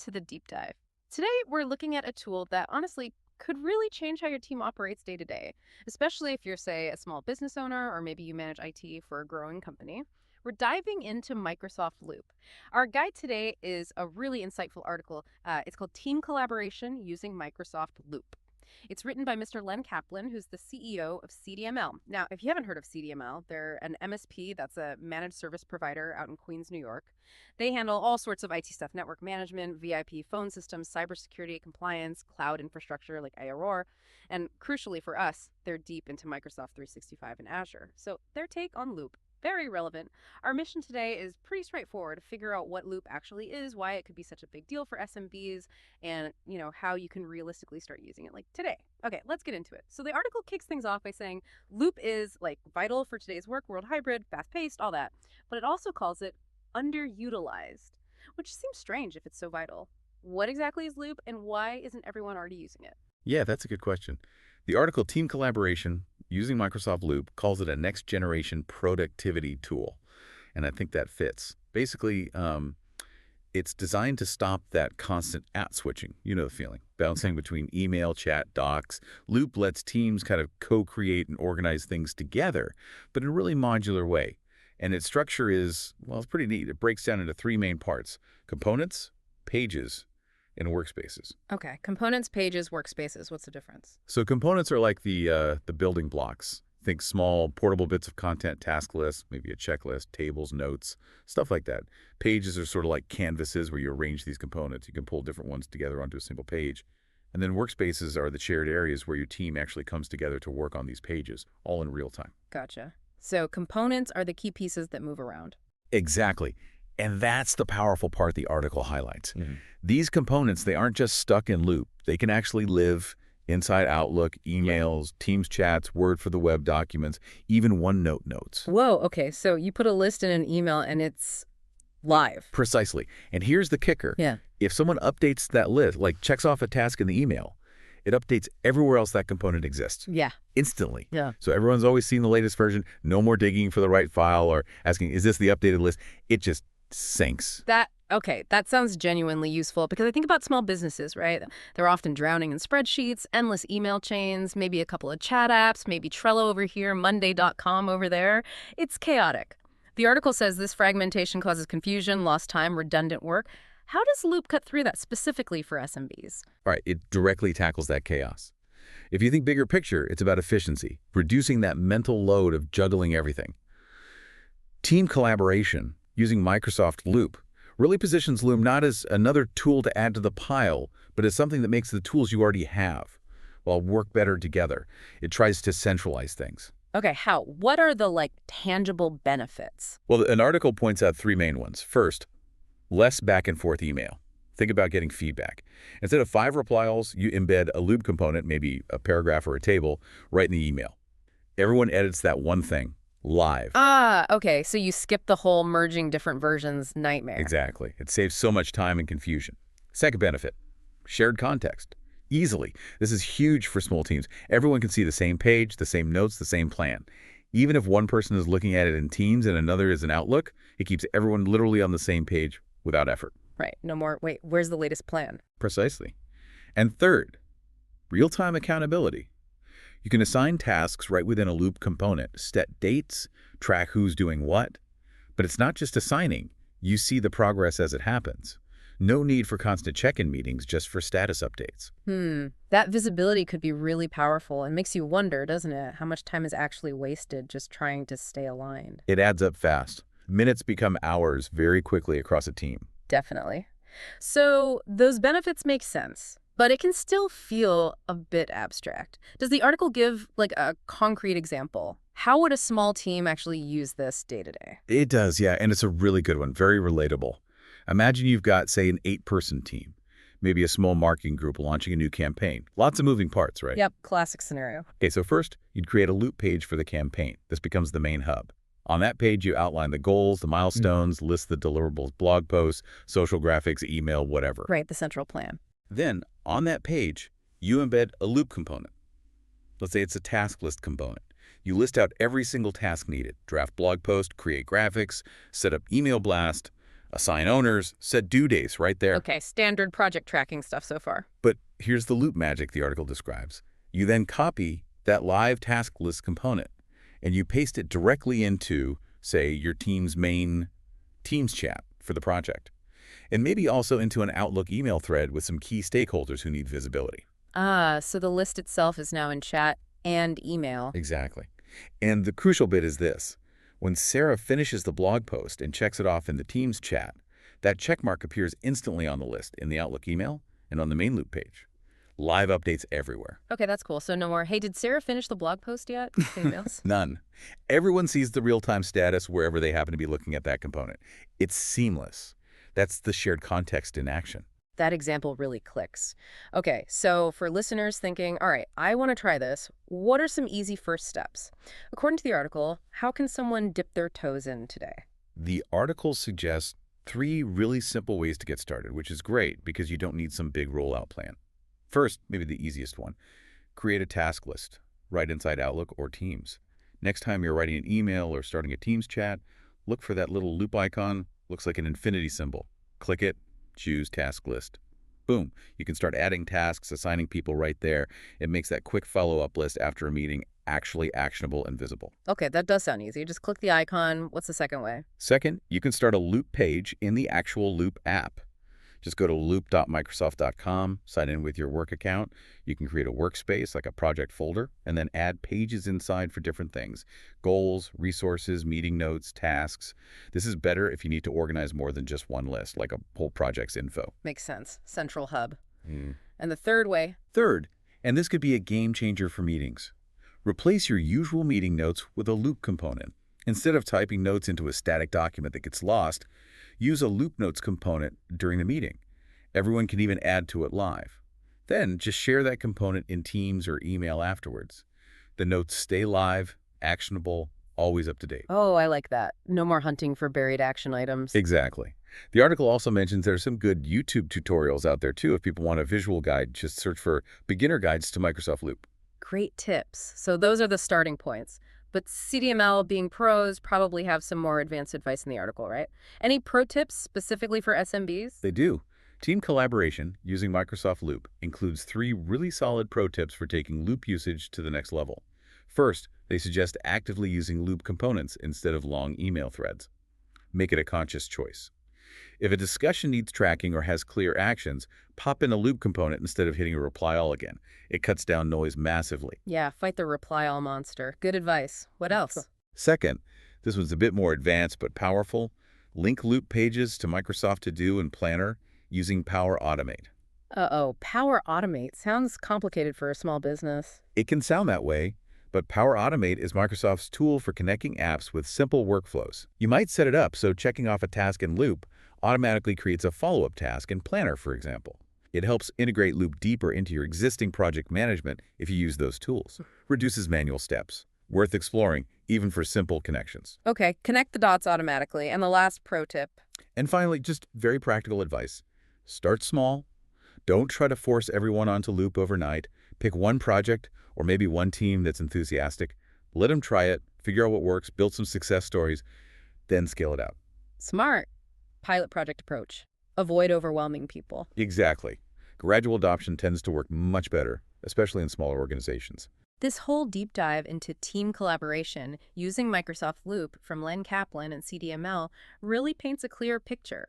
to the deep dive. Today, we're looking at a tool that honestly could really change how your team operates day to day, especially if you're, say, a small business owner or maybe you manage IT for a growing company. We're diving into Microsoft Loop. Our guide today is a really insightful article. It's called Team Collaboration Using Microsoft Loop. It's written by Mr. Len Kaplan, who's the CEO of CDML. Now, if you haven't heard of CDML, they're an MSP, that's a managed service provider out in Queens, New York. They handle all sorts of IT stuff, network management, VIP phone systems, cybersecurity, compliance, cloud infrastructure like ARR, and crucially for us, they're deep into Microsoft 365 and Azure. So their take on Loop, very relevant. Our mission today is pretty straightforward: to figure out what Loop actually is, why it could be such a big deal for SMBs, and how you can realistically start using it like today. Okay, let's get into it. So the article kicks things off by saying Loop is like vital for today's work world, hybrid, fast-paced, all that. But it also calls it underutilized, which seems strange if it's so vital. What exactly is Loop, and why isn't everyone already using it? Yeah, that's a good question. The article Team Collaboration Using Microsoft Loop calls it a next-generation productivity tool, and I think that fits. Basically, it's designed to stop that constant switching. You know the feeling. Bouncing between email, chat, docs. Loop lets teams kind of co-create and organize things together, but in a really modular way. And its structure is, well, it's pretty neat. It breaks down into three main parts: components, pages, and workspaces. Okay, components, pages, workspaces. What's the difference? So components are like the building blocks. Think small, portable bits of content, task lists, maybe a checklist, tables, notes, stuff like that. Pages are sort of like canvases where you arrange these components. You can pull different ones together onto a single page. And then workspaces are the shared areas where your team actually comes together to work on these pages, all in real time. Gotcha. So components are the key pieces that move around. Exactly. And that's the powerful part the article highlights. These components, they aren't just stuck in Loop. They can actually live inside Outlook, emails, Teams chats, Word for the web documents, even OneNote notes. Whoa, okay, so you put a list in an email and it's live. Precisely. And here's the kicker. Yeah. If someone updates that list, like checks off a task in the email, it updates everywhere else that component exists. Yeah. Instantly. Yeah. So everyone's always seen the latest version. No more digging for the right file or asking, is this the updated list? It just syncs. That sounds genuinely useful because I think about small businesses, right? They're often drowning in spreadsheets, endless email chains, maybe a couple of chat apps, maybe Trello over here, Monday.com over there. It's chaotic. The article says this fragmentation causes confusion, lost time, redundant work. How does Loop cut through that specifically for SMBs? All right, it directly tackles that chaos. If you think bigger picture, it's about efficiency, reducing that mental load of juggling everything. Team collaboration using Microsoft Loop really positions Loop not as another tool to add to the pile, but as something that makes the tools you already have, well, work better together. It tries to centralize things. Okay, how? What are the, tangible benefits? Well, an article points out three main ones. First, less back-and-forth email. Think about getting feedback. Instead of 5 reply-alls, you embed a Loop component, maybe a paragraph or a table, right in the email. Everyone edits that one thing live. Okay, so you skip the whole merging different versions nightmare. Exactly. It saves so much time and confusion. Second benefit, shared context. Easily. This is huge for small teams. Everyone can see the same page, the same notes, the same plan. Even if one person is looking at it in Teams and another is in Outlook, it keeps everyone literally on the same page without effort. Right. No more, wait, where's the latest plan? Precisely. And third, real-time accountability. You can assign tasks right within a Loop component, set dates, track who's doing what. But it's not just assigning. You see the progress as it happens. No need for constant check-in meetings, just for status updates. That visibility could be really powerful and makes you wonder, doesn't it, how much time is actually wasted just trying to stay aligned? It adds up fast. Minutes become hours very quickly across a team. Definitely. So those benefits make sense, but it can still feel a bit abstract. Does the article give a concrete example? How would a small team actually use this day to day? It does, yeah, and it's a really good one, very relatable. Imagine you've got, say, an 8-person team, maybe a small marketing group launching a new campaign. Lots of moving parts, right? Yep, classic scenario. Okay, so first, you'd create a Loop page for the campaign. This becomes the main hub. On that page, you outline the goals, the milestones, list the deliverables, blog posts, social graphics, email, whatever. Right, the central plan. Then, on that page, you embed a Loop component. Let's say it's a task list component. You list out every single task needed, draft blog post, create graphics, set up email blast, Assign owners, set due dates right there. Okay, standard project tracking stuff so far. But here's the loop magic the article describes. You then copy that live task list component, and you paste it directly into, say, your team's main Teams chat for the project, and maybe also into an Outlook email thread with some key stakeholders who need visibility. Ah, so the list itself is now in chat and email. Exactly. And the crucial bit is this. When Sarah finishes the blog post and checks it off in the Teams chat, that check mark appears instantly on the list in the Outlook email and on the main loop page. Live updates everywhere. Okay, that's cool. So no more, hey, did Sarah finish the blog post yet? Emails? None. Everyone sees the real-time status wherever they happen to be looking at that component. It's seamless. That's the shared context in action. That example really clicks. Okay, so for listeners thinking, all right, I want to try this, what are some easy first steps? According to the article, how can someone dip their toes in today? The article suggests 3 really simple ways to get started, which is great because you don't need some big rollout plan. First, maybe the easiest one, create a task list right inside Outlook or Teams. Next time you're writing an email or starting a Teams chat, look for that little loop icon. Looks like an infinity symbol. Click it, choose task list. Boom, you can start adding tasks, assigning people right there. It makes that quick follow-up list after a meeting actually actionable and visible. Okay, that does sound easy. Just click the icon. What's the second way? Second, you can start a Loop page in the actual Loop app. Just go to loop.microsoft.com, sign in with your work account. You can create a workspace like a project folder, and then add pages inside for different things. Goals, resources, meeting notes, tasks. This is better if you need to organize more than just one list, like a whole project's info. Makes sense. Central hub. And the third way? Third, and this could be a game changer for meetings. Replace your usual meeting notes with a Loop component. Instead of typing notes into a static document that gets lost, use a Loop Notes component during the meeting. Everyone can even add to it live. Then just share that component in Teams or email afterwards. The notes stay live, actionable, always up to date. Oh, I like that. No more hunting for buried action items. Exactly. The article also mentions there are some good YouTube tutorials out there too. If people want a visual guide, just search for beginner guides to Microsoft Loop. Great tips. So those are the starting points. But CDML, being pros, probably have some more advanced advice in the article, right? Any pro tips specifically for SMBs? They do. Team collaboration using Microsoft Loop includes 3 really solid pro tips for taking Loop usage to the next level. First, they suggest actively using Loop components instead of long email threads. Make it a conscious choice. If a discussion needs tracking or has clear actions, pop in a Loop component instead of hitting a reply all again. It cuts down noise massively. Yeah, fight the reply all monster. Good advice. What else? Second, this was a bit more advanced but powerful. Link Loop pages to Microsoft To Do and Planner using Power Automate. Uh-oh, Power Automate. Sounds complicated for a small business. It can sound that way, but Power Automate is Microsoft's tool for connecting apps with simple workflows. You might set it up so checking off a task in Loop automatically creates a follow-up task in Planner, for example. It helps integrate Loop deeper into your existing project management if you use those tools. Reduces manual steps. Worth exploring, even for simple connections. Okay, connect the dots automatically. And the last pro tip. And finally, just very practical advice. Start small. Don't try to force everyone onto Loop overnight. Pick one project or maybe one team that's enthusiastic. Let them try it, figure out what works, build some success stories, then scale it out. Smart. Pilot project approach. Avoid overwhelming people. Exactly. Gradual adoption tends to work much better, especially in smaller organizations. This whole deep dive into team collaboration using Microsoft Loop from Len Kaplan and CDML really paints a clear picture.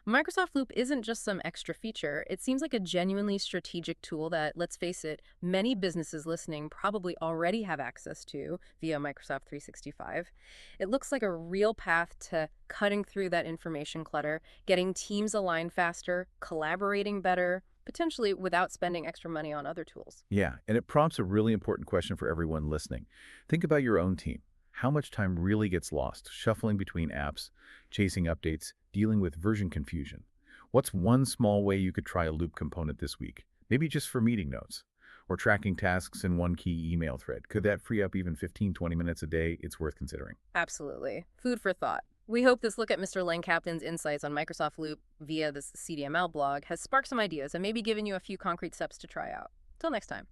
Microsoft Loop isn't just some extra feature. It seems like a genuinely strategic tool that, let's face it, many businesses listening probably already have access to via Microsoft 365. It looks like a real path to cutting through that information clutter, getting teams aligned faster, collaborating better, potentially without spending extra money on other tools. Yeah, and it prompts a really important question for everyone listening. Think about your own team. How much time really gets lost shuffling between apps, chasing updates, dealing with version confusion? What's one small way you could try a Loop component this week? Maybe just for meeting notes or tracking tasks in one key email thread. Could that free up even 15-20 minutes a day? It's worth considering. Absolutely. Food for thought. We hope this look at Mr. Len Kaplan's insights on Microsoft Loop via this CDML blog has sparked some ideas and maybe given you a few concrete steps to try out. Till next time.